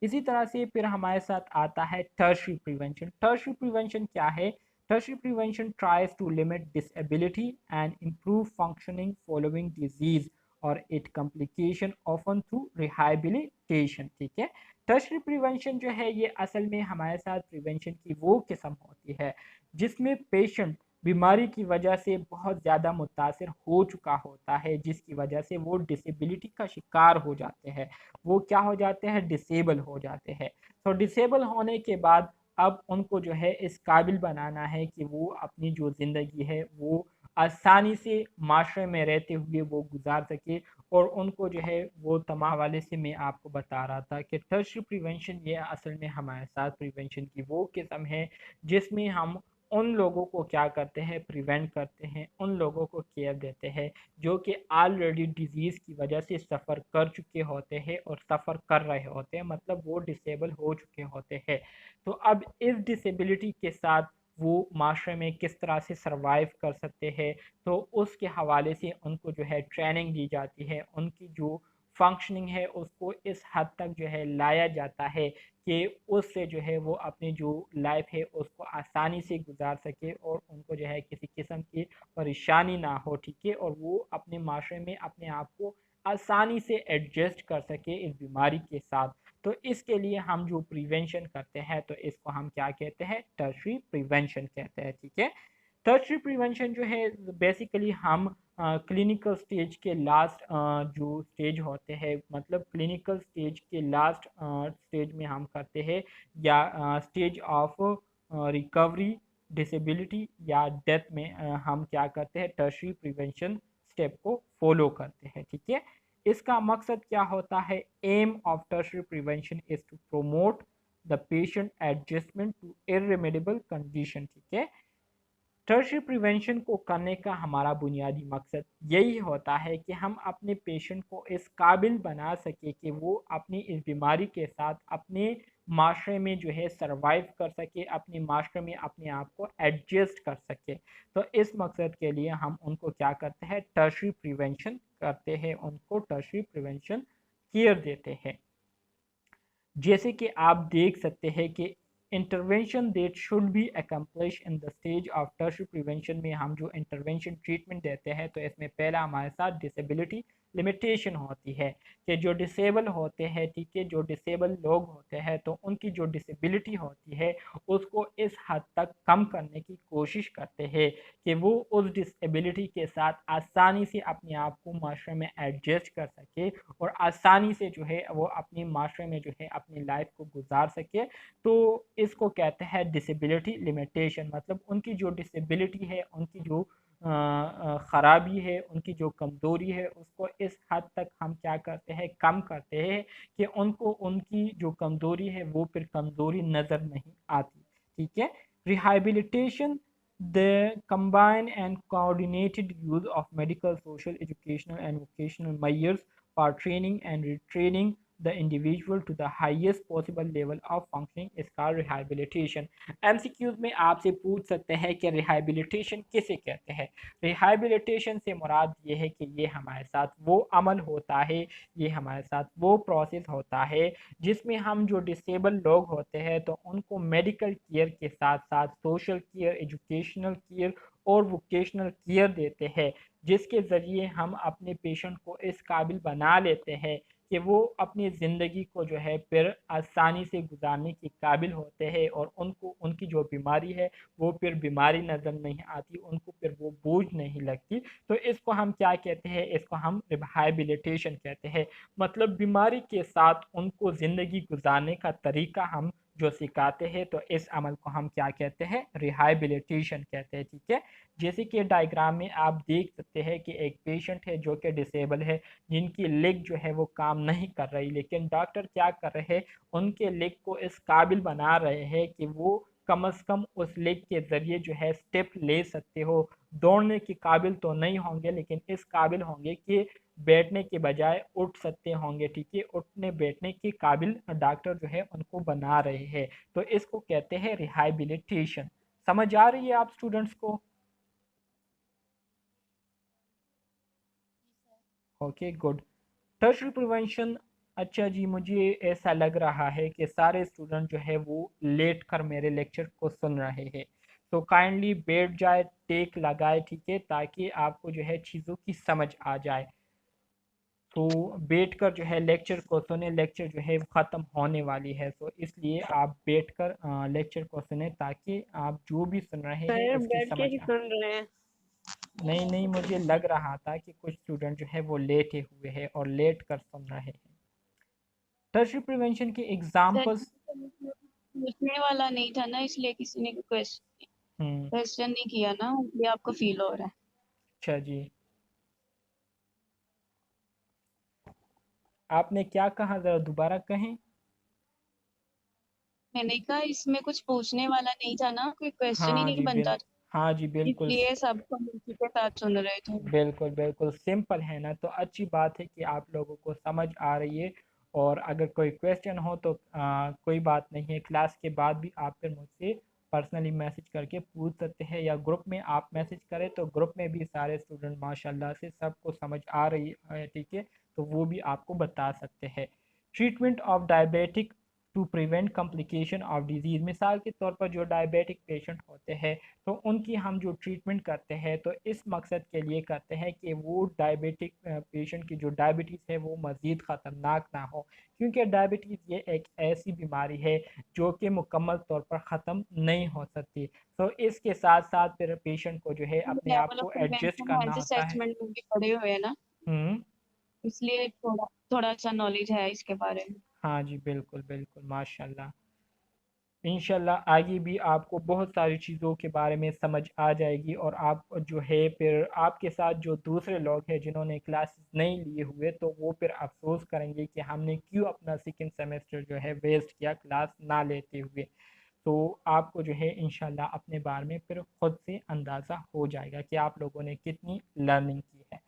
इसी तरह से फिर हमारे साथ आता है टर्शरी प्रिवेंशन। टर्शरी प्रिवेंशन क्या है? Tertiary prevention tries to limit disability and improve functioning following disease और it complication often through rehabilitation. ठीक है, टर्शरी प्रिवेंशन जो है ये असल में हमारे साथ प्रिवेंशन की वो किस्म होती है जिसमें पेशेंट बीमारी की वजह से बहुत ज़्यादा मुतासर हो चुका होता है, जिसकी वजह से वो डिसेबिलिटी का शिकार हो जाते हैं, वो क्या हो जाते हैं, डिसेबल हो जाते हैं। तो डिसेबल होने के बाद अब उनको जो है इस काबिल बनाना है कि वो अपनी जो ज़िंदगी है वो आसानी से माशरे में रहते हुए वो गुजार सके। और उनको जो है वो तमाम वाले से मैं आपको बता रहा था कि टर्शरी प्रिवेंशन ये असल में हमारे साथ प्रिवेंशन की वो किस्म है जिसमें हम उन लोगों को क्या करते हैं, प्रिवेंट करते हैं, उन लोगों को केयर देते हैं जो कि ऑलरेडी डिजीज़ की वजह से सफ़र कर चुके होते हैं और सफ़र कर रहे होते हैं, मतलब वो डिसेबल हो चुके होते हैं। तो अब इस डिसेबिलिटी के साथ वो माशरे में किस तरह से सर्वाइव कर सकते हैं, तो उसके हवाले से उनको जो है ट्रेनिंग दी जाती है, उनकी जो फंक्शनिंग है उसको इस हद तक जो है लाया जाता है कि उससे जो है वो अपनी जो लाइफ है उसको आसानी से गुजार सके और उनको जो है किसी किस्म की परेशानी ना हो, ठीक है, और वो अपने माशरे में अपने आप को आसानी से एडजस्ट कर सके इस बीमारी के साथ। तो इसके लिए हम जो प्रिवेंशन करते हैं तो इसको हम क्या कहते हैं, टर्शरी प्रिवेंशन कहते हैं, ठीक है। टर्शरी प्रिवेंशन जो है बेसिकली हम क्लिनिकल स्टेज के लास्ट जो स्टेज होते हैं, मतलब क्लिनिकल स्टेज के लास्ट स्टेज में हम करते हैं, या स्टेज ऑफ रिकवरी, डिसेबिलिटी या डेथ में हम क्या करते हैं, टर्शरी प्रिवेंशन स्टेप को फॉलो करते हैं, ठीक है। इसका मकसद क्या होता है, aim of tertiary prevention is to promote the patient adjustment to irremediable condition, ठीक है। टर्शरी प्रिवेंशन को करने का हमारा बुनियादी मकसद यही होता है कि हम अपने पेशेंट को इस काबिल बना सके कि वो अपनी इस बीमारी के साथ अपने माशरे में जो है सरवाइव कर सके, अपने माशरे में अपने आप को एडजस्ट कर सके। तो इस मकसद के लिए हम उनको क्या करते हैं, टर्शरी प्रिवेंशन करते हैं, उनको टर्शरी प्रिवेंशन केयर देते हैं। जैसे कि आप देख सकते हैं कि intervention that should be accomplish in the stage of tertiary prevention में हम जो इंटरवेंशन ट्रीटमेंट देते हैं तो इसमें पहला हमारे साथ डिसेबिलिटी लिमिटेशन होती है कि जो डिसेबल होते हैं, ठीक है, जो डिसेबल लोग होते हैं तो उनकी जो डिसेबिलिटी होती है उसको इस हद तक कम करने की कोशिश करते हैं कि वो उस डिसेबिलिटी के साथ आसानी से अपने आप को माशरे में एडजस्ट कर सके और आसानी से जो है वो अपनी माशरे में जो है अपनी लाइफ को गुजार सके। तो इसको कहते हैं डिसेबिलिटी लिमिटेशन, मतलब उनकी जो डिसेबिलिटी है, उनकी जो ख़राबी है, उनकी जो कमज़ोरी है उसको इस हद तक हम क्या करते हैं, कम करते हैं कि उनको उनकी जो कमज़ोरी है वो फिर कमज़ोरी नज़र नहीं आती, ठीक है। Rehabilitation the combined and coordinated use of medical, social, educational, and vocational measures for training and retraining the individual to the highest possible level of functioning is called rehabilitation. MCQs में आपसे पूछ सकते हैं कि रिहैबिलिटेशन किसे कहते हैं। रिहैबिलिटेशन से मुराद ये है कि ये हमारे साथ वो अमल होता है, ये हमारे साथ वो प्रोसेस होता है जिसमें हम जो डिसेबल लोग होते हैं तो उनको मेडिकल केयर के साथ साथ सोशल केयर, एजुकेशनल केयर और वोकेशनल केयर देते हैं, जिसके ज़रिए हम अपने पेशेंट को इस काबिल बना लेते हैं कि वो अपनी ज़िंदगी को जो है फिर आसानी से गुजारने के काबिल होते हैं और उनको उनकी जो बीमारी है वो फिर बीमारी नज़र नहीं आती, उनको फिर वो बोझ नहीं लगती। तो इसको हम क्या कहते हैं, इसको हम रिहैबिलिटेशन कहते हैं, मतलब बीमारी के साथ उनको ज़िंदगी गुजारने का तरीका हम जो सिखाते हैं तो इस अमल को हम क्या कहते हैं, रिहैबिलिटेशन कहते हैं, ठीक है। जैसे कि डायग्राम में आप देख सकते हैं कि एक पेशेंट है जो कि डिसेबल है, जिनकी लेग जो है वो काम नहीं कर रही, लेकिन डॉक्टर क्या कर रहे हैं, उनके लेग को इस काबिल बना रहे हैं कि वो कम अज़ कम उस लेग के ज़रिए जो है स्टेप ले सकते हो। दौड़ने के काबिल तो नहीं होंगे लेकिन इस काबिल होंगे कि बैठने के बजाय उठ सकते होंगे, ठीक है, उठने बैठने के काबिल डॉक्टर जो है उनको बना रहे हैं। तो इसको कहते हैं रिहैबिलिटेशन। समझ आ रही है आप स्टूडेंट्स को? Okay, good. टर्शरी प्रिवेंशन, अच्छा जी, मुझे ऐसा लग रहा है कि सारे स्टूडेंट जो है वो लेट कर मेरे लेक्चर को सुन रहे हैं, तो काइंडली बैठ जाए, टेक लगाए, ठीक है, ताकि आपको जो है चीज़ों की समझ आ जाए। तो बैठकर जो है लेक्चर को सुने, लेक्चर जो है ख़त्म होने वाली है, तो इसलिए आप बैठकर लेक्चर को सुने ताकि आप जो भी सुन रहे हैं सर उसकी बैठ के समझ ही आ। सुन रहे हैं। नहीं नहीं, मुझे लग रहा था कि कुछ स्टूडेंट जो है वो लेटे हुए हैं और लेट कर सुन रहे हैं। टर्शरी प्रिवेंशन के सर एग्जांपल्स। पूछने वाला नहीं था ना, इसलिए किसी ने क्वेश्चन नहीं किया ना, इसलिए आपको फील हो रहा है। अच्छा जी, आपने क्या कहा, ज़रा दोबारा कहें। मैंने कहा इसमें कुछ पूछने वाला नहीं था ना, कोई क्वेश्चन ही हाँ नहीं जी बनता था, हाँ जी बिल्कुल। इसलिए सब कम्युनिटी के साथ सुन रहे थे। बिल्कुल बिल्कुल सिंपल है ना, तो अच्छी बात है कि आप लोगों को समझ आ रही है। और अगर कोई क्वेश्चन हो तो कोई बात नहीं है, क्लास के बाद भी आप फिर मुझसे पर्सनली मैसेज करके पूछ सकते हैं, या ग्रुप में आप मैसेज करें तो ग्रुप में भी सारे स्टूडेंट माशाल्लाह से सबको समझ आ रही है, ठीक है, तो वो भी आपको बता सकते हैं। Treatment of diabetic to prevent complication of disease, मिसाल के तौर पर जो डायबिटिक पेशेंट होते हैं तो उनकी हम जो ट्रीटमेंट करते हैं तो इस मकसद के लिए करते हैं कि वो डायबिटिक पेशेंट की जो डायबिटीज़ है वो मज़ीद ख़तरनाक ना हो, क्योंकि डायबिटीज़ ये एक ऐसी बीमारी है जो कि मुकम्मल तौर पर ख़त्म नहीं हो सकती। तो इसके साथ साथ फिर पेशेंट को जो है अपने आप लेवल ऑफ को एडजस्ट प्रिवेंशन करना हेल्थ होता है। असेसमेंट में भी पढ़े हुए हैं ना, हम्म। इसलिए थोड़ा थोड़ा सा नॉलेज है इसके बारे में। हाँ जी बिल्कुल बिल्कुल माशाल्लाह। इंशाल्लाह आगे भी आपको बहुत सारी चीज़ों के बारे में समझ आ जाएगी, और आप जो है फिर आपके साथ जो दूसरे लोग हैं जिन्होंने क्लासेस नहीं लिए हुए तो वो फिर अफसोस करेंगे कि हमने क्यों अपना सेकंड सेमेस्टर जो है वेस्ट किया क्लास ना लेते हुए। तो आपको जो है इंशाल्लाह अपने बारे में फिर खुद से अंदाज़ा हो जाएगा कि आप लोगों ने कितनी लर्निंग की है।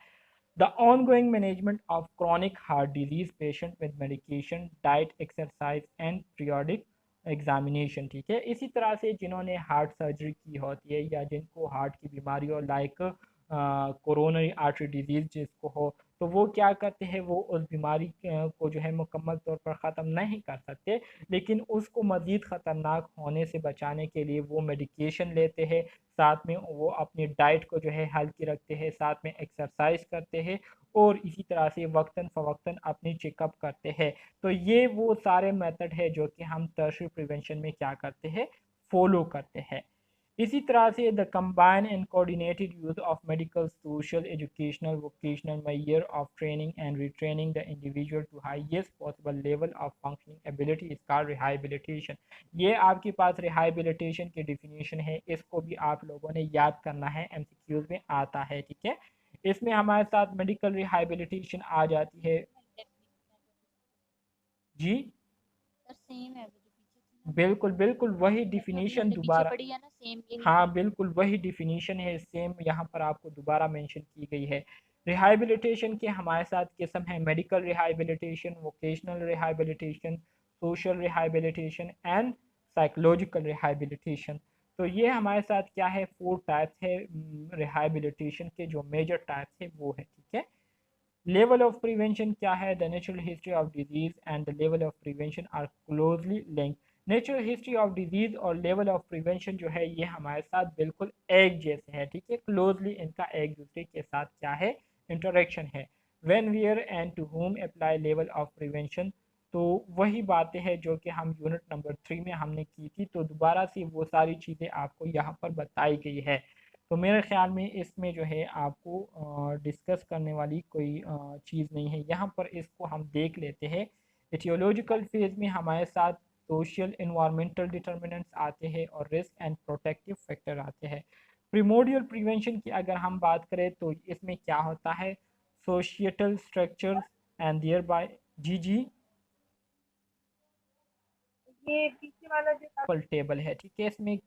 The ongoing management of chronic heart disease patient with medication, diet, exercise and periodic examination, ठीक है। इसी तरह से जिन्होंने हार्ट सर्जरी की होती है या जिनको हार्ट की बीमारी हो, लाइक कोरोनरी आर्टरी डिजीज जिसको हो, तो वो क्या करते हैं, वो उस बीमारी को जो है मुकम्मल तौर पर ख़त्म नहीं कर सकते, लेकिन उसको मज़ीद ख़तरनाक होने से बचाने के लिए वो मेडिकेशन लेते हैं, साथ में वो अपनी डाइट को जो है हल्की रखते हैं, साथ में एक्सरसाइज करते हैं, और इसी तरह से वक्तन फ़वक्तन अपनी चेकअप करते हैं। तो ये वो सारे मेथड है जो कि हम टर्शरी प्रिवेंशन में क्या करते हैं, फॉलो करते हैं। इसी तरह से the combine and coordinated use of medical, social, educational, vocational measure of training and retraining the individual to highest possible level of functioning ability is called rehabilitation. ये आपके पास रिहाइबिलिटेशन की डिफिनीशन है, इसको भी आप लोगों ने याद करना है, एमसीक्यूज में आता है, ठीक है। इसमें हमारे साथ मेडिकल रिहाइबिलिटेशन आ जाती है। जी सर सेम है, वो जो पीछे थी ना, बिल्कुल बिल्कुल वही जो अभी डिफिनीशन हमने पीछे दोबारा। पढ़ी है ना, सेम यही है। हाँ बिल्कुल वही डिफिनीशन है, सेम यहाँ पर आपको दोबारा मेंशन की गई है। रिहाइबिलिटेशन के हमारे साथ किस्म है medical rehabilitation, vocational rehabilitation, social rehabilitation and psychological rehabilitation. तो ये हमारे साथ क्या है, 4 टाइप्स है रिहाइबिलिटेशन के, जो मेजर टाइप्स है वो है, ठीक है। लेवल ऑफ प्रिवेंशन क्या है, the natural history of disease and the level of prevention are closely linked. Natural history of disease और लेवल ऑफ प्रिवेंशन जो है ये हमारे साथ बिल्कुल एक जैसे है, ठीक है, क्लोजली इनका एक दूसरे के साथ क्या है, इंटरेक्शन है। When where and to whom apply level of prevention, तो वही बातें हैं जो कि हम यूनिट नंबर 3 में हमने की थी, तो दोबारा से वो सारी चीज़ें आपको यहाँ पर बताई गई है। तो मेरे ख्याल में इसमें जो है आपको डिस्कस करने वाली कोई चीज़ नहीं है, यहाँ पर इसको हम देख लेते हैं। एथियोलॉजिकल फेज में हमारे साथ सोशल इन्वायरमेंटल डिटर्मिनेंट्स आते हैं और रिस्क एंड प्रोटेक्टिव फैक्टर आते हैं। प्रिमोडियल प्रिवेंशन की अगर हम बात करें तो इसमें क्या होता है, सोशिएटल स्ट्रक्चर्स एंड देयर बाय, जी जी ये पीछे वाला जो था, टेबल है, ठीक है, इसमें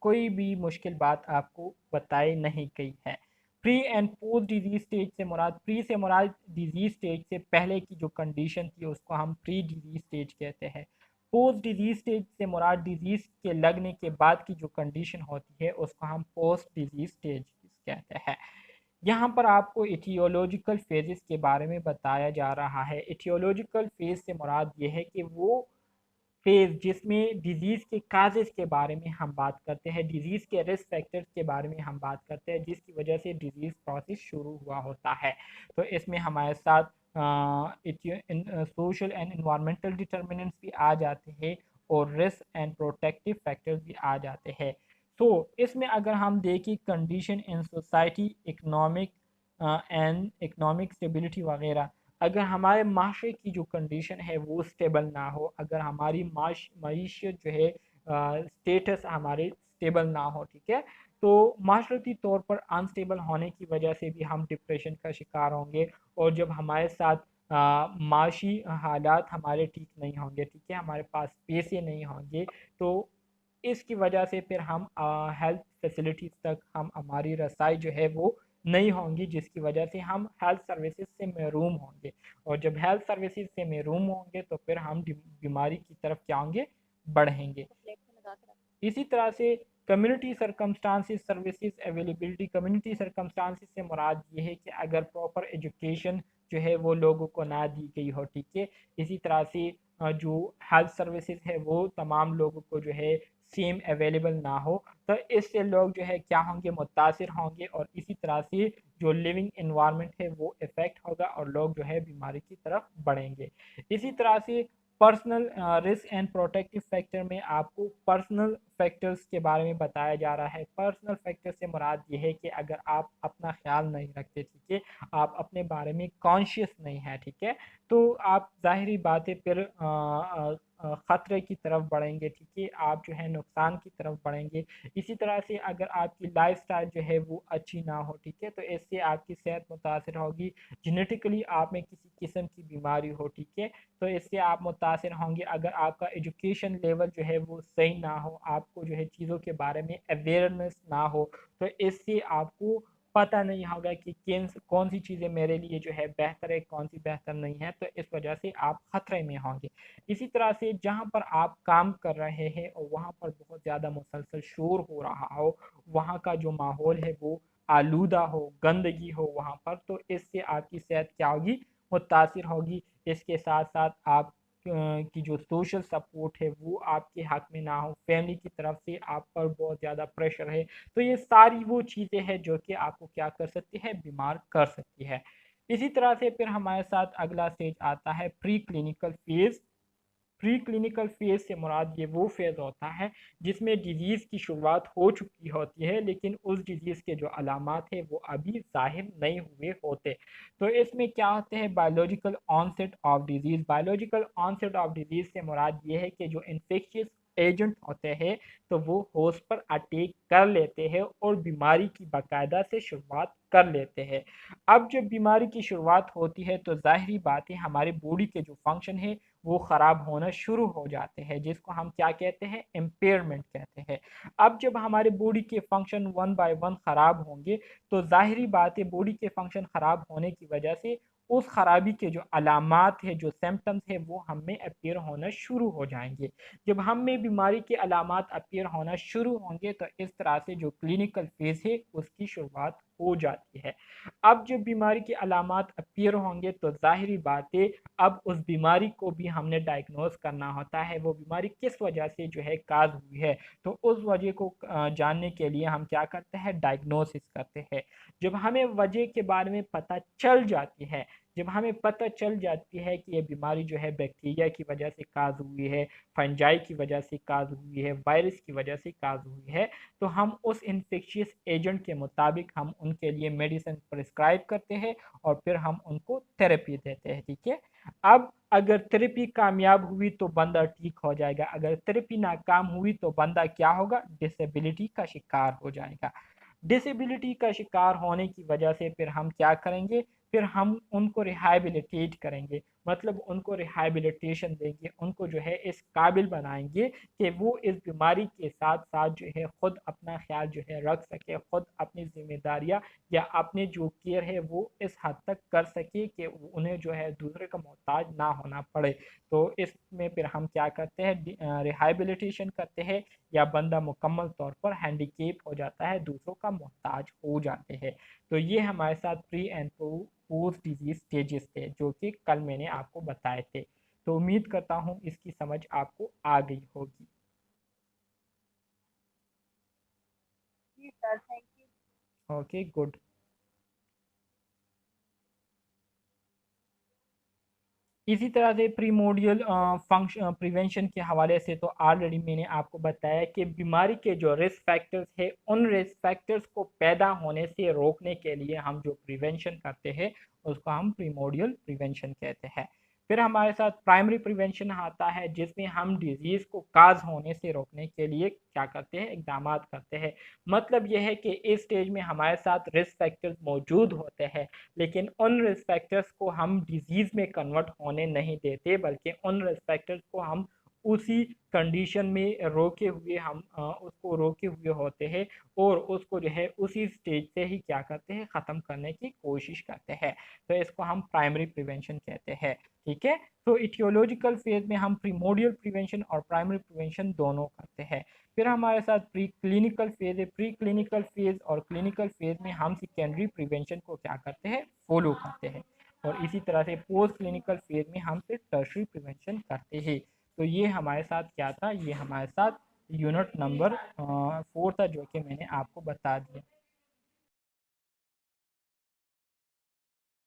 कोई भी मुश्किल बात आपको बताई नहीं गई है। Pre and post disease stage से मुराद, प्री से मुराद डिजीज स्टेज से पहले की जो कंडीशन थी उसको हम प्री डिजीज स्टेज कहते हैं। पोस्ट डिजीज स्टेज से मुराद डिजीज के लगने के बाद की जो कंडीशन होती है उसको हम पोस्ट डिजीज स्टेज कहते हैं। यहाँ पर आपको इथियोलॉजिकल फेजेस के बारे में बताया जा रहा है। इथियोलॉजिकल फेज से मुराद ये है कि वो फेज जिसमें डिजीज़ के काजेज़ के बारे में हम बात करते हैं, डिजीज़ के रिस्क फैक्टर्स के बारे में हम बात करते हैं, जिसकी वजह से डिजीज़ प्रोसेस शुरू हुआ होता है। तो इसमें हमारे साथ सोशल एंड इन्वायरमेंटल डिटर्मिनेंट्स भी आ जाते हैं और रिस्क एंड प्रोटेक्टिव फैक्टर्स भी आ जाते हैं। तो इसमें अगर हम देखें condition in society, economic and economic stability वगैरह, अगर हमारे माशरे की जो कंडीशन है वो स्टेबल ना हो, अगर हमारी मीशत जो है स्टेटस हमारे स्टेबल ना हो, ठीक है, तो माशरती तौर पर अनस्टेबल होने की वजह से भी हम डिप्रेशन का शिकार होंगे। और जब हमारे साथ माशी हालात हमारे ठीक नहीं होंगे, ठीक है, हमारे पास पैसे नहीं होंगे, तो इसकी वजह से फिर हम हेल्थ फैसिलिटीज़ तक हम हमारी रसाई जो है वो नहीं होंगी, जिसकी वजह से हम हेल्थ सर्विसेज से महरूम होंगे, और जब हेल्थ सर्विसेज से महरूम होंगे तो फिर हम बीमारी की तरफ क्या होंगे, बढ़ेंगे। इसी तरह से community circumstances services availability, community circumstances से मुराद ये है कि अगर प्रॉपर एजुकेशन जो है वो लोगों को ना दी गई हो, ठीक है, इसी तरह से जो हेल्थ सर्विसेज है वो तमाम लोगों को जो है सेम अवेलेबल ना हो, तो इससे लोग जो है क्या होंगे, मुतासिर होंगे, और इसी तरह से जो लिविंग इन्वायरमेंट है वो इफ़ेक्ट होगा और लोग जो है बीमारी की तरफ बढ़ेंगे। इसी तरह से personal risk and protective factor में आपको पर्सनल फैक्टर्स के बारे में बताया जा रहा है। पर्सनल फैक्टर से मुराद ये है कि अगर आप अपना ख्याल नहीं रखते, ठीक है, आप अपने बारे में कॉन्शियस नहीं है, ठीक है, तो आप ज़ाहिरी बातें फिर ख़तरे की तरफ बढ़ेंगे, ठीक है, आप जो है नुकसान की तरफ बढ़ेंगे। इसी तरह से अगर आपकी लाइफस्टाइल जो है वो अच्छी ना हो, ठीक है, तो इससे आपकी सेहत मुतासर होगी। जेनेटिकली आप में किसी किस्म की बीमारी हो, ठीक है, तो इससे आप मुतासर होंगे। अगर आपका एजुकेशन लेवल जो है वो सही ना हो, आपको जो है चीज़ों के बारे में अवेयरनेस ना हो, तो इससे आपको पता नहीं होगा कि कौन सी चीज़ें मेरे लिए जो है बेहतर है, कौन सी बेहतर नहीं है, तो इस वजह से आप ख़तरे में होंगे। इसी तरह से जहाँ पर आप काम कर रहे हैं और वहाँ पर बहुत ज़्यादा मुसलसल शोर हो रहा हो, वहाँ का जो माहौल है वो आलूदा हो, गंदगी हो वहाँ पर, तो इससे आपकी सेहत क्या होगी, मुतासिर होगी। इसके साथ साथ आप की जो सोशल सपोर्ट है वो आपके हक में ना हो, फैमिली की तरफ से आप पर बहुत ज़्यादा प्रेशर है, तो ये सारी वो चीज़ें हैं जो कि आपको क्या कर सकती है, बीमार कर सकती है। इसी तरह से फिर हमारे साथ अगला स्टेज आता है pre clinical phase. Pre clinical phase से मुराद ये वो फेज़ होता है जिसमें डिजीज़ की शुरुआत हो चुकी होती है, लेकिन उस डिजीज़ के जो अलामात है वो अभी ज़ाहिर नहीं हुए होते। तो इसमें क्या होते हैं, biological onset of disease. Biological onset of disease से मुराद ये है कि जो इन्फेक्शियस एजेंट होते हैं तो वो होस्ट पर अटैक कर लेते हैं और बीमारी की बाकायदा से शुरुआत कर लेते हैं। अब जब बीमारी की शुरुआत होती है तो ज़ाहिरी बात है हमारे बॉडी के जो फंक्शन है वो ख़राब होना शुरू हो जाते हैं, जिसको हम क्या कहते हैं, इम्पेयरमेंट कहते हैं। अब जब हमारे बॉडी के फंक्शन वन बाय वन ख़राब होंगे तो ज़ाहिरी बात है बॉडी के फंक्शन ख़राब होने की वजह से उस खराबी के जो अलामात है, जो सिम्टम्स है वो हम में अपीयर होना शुरू हो जाएंगे। जब हम में बीमारी के अलामात अपीयर होना शुरू होंगे तो इस तरह से जो क्लिनिकल फेज़ है उसकी शुरुआत हो जाती है। अब जब बीमारी के अलामात अपीयर होंगे तो ज़ाहिरी बात है अब उस बीमारी को भी हमने डायग्नोस करना होता है, वो बीमारी किस वजह से जो है काज हुई है, तो उस वजह को जानने के लिए हम क्या करते हैं, डायग्नोसिस करते हैं। जब हमें वजह के बारे में पता चल जाती है, जब हमें पता चल जाती है कि ये बीमारी जो है बैक्टीरिया की वजह से काज हुई है, फंजाई की वजह से काज हुई है, वायरस की वजह से काज हुई है, तो हम उस इन्फेक्शियस एजेंट के मुताबिक हम उनके लिए मेडिसिन प्रिस्क्राइब करते हैं और फिर हम उनको थेरेपी देते हैं, ठीक है। अब अगर थेरेपी कामयाब हुई तो बंदा ठीक हो जाएगा, अगर थेरेपी नाकाम हुई तो बंदा क्या होगा, डिसेबिलिटी का शिकार हो जाएगा। डिसेबिलिटी का शिकार होने की वजह से फिर हम क्या करेंगे, फिर हम उनको रिहाबिलिटेट करेंगे, मतलब उनको रिहाबिलिटेशन देंगे, उनको जो है इस काबिल बनाएंगे कि वो इस बीमारी के साथ साथ जो है ख़ुद अपना ख्याल जो है रख सके, ख़ुद अपनी जिम्मेदारियां या अपने जो केयर है वो इस हद तक कर सके कि उन्हें जो है दूसरे का मोहताज ना होना पड़े। तो इसमें फिर हम क्या करते हैं, रिहाबिलिटेशन करते हैं, या बंदा मुकम्मल तौर पर हैंडीकेप हो जाता है, दूसरों का मोहताज हो जाते हैं। तो ये हमारे साथ pre and post disease stages थे जो कि कल मैंने आपको बताए थे। तो उम्मीद करता हूँ इसकी समझ आपको आ गई होगी। जी sir, thank you. Okay, good. इसी तरह से प्रीमोडियल फंक्शन प्रिवेंशन के हवाले से तो ऑलरेडी मैंने आपको बताया कि बीमारी के जो रिस्क फैक्टर्स है उन रिस्क फैक्टर्स को पैदा होने से रोकने के लिए हम जो प्रिवेंशन करते हैं उसको हम प्रीमोडियल प्रिवेंशन कहते हैं। फिर हमारे साथ प्राइमरी प्रिवेंशन आता है, जिसमें हम डिजीज़ को काज होने से रोकने के लिए क्या करते हैं, इकदाम करते हैं। मतलब यह है कि इस स्टेज में हमारे साथ रिस्क फैक्टर्स मौजूद होते हैं, लेकिन उन रिस्क फैक्टर्स को हम डिजीज़ में कन्वर्ट होने नहीं देते, बल्कि उन रिस्क फैक्टर्स को हम उसी कंडीशन में रोके हुए हम उसको रोके हुए होते हैं और उसको जो है उसी स्टेज से ही क्या करते हैं, ख़त्म करने की कोशिश करते हैं। तो इसको हम प्राइमरी प्रिवेंशन कहते हैं। ठीक है, तो इटियोलॉजिकल फेज में हम प्रीमोडियल प्रिवेंशन और प्राइमरी प्रिवेंशन दोनों करते हैं। फिर हमारे साथ प्री क्लिनिकल फेज है। प्री क्लिनिकल फेज और क्लिनिकल फेज में हम सेकेंडरी प्रिवेंशन को क्या करते हैं, फॉलो करते हैं। और इसी तरह से पोस्ट क्लिनिकल फेज में हम फिर टर्शरी प्रिवेंशन करते हैं। तो ये हमारे साथ क्या था, ये हमारे साथ यूनिट नंबर 4 था, जो कि मैंने आपको बता दिया।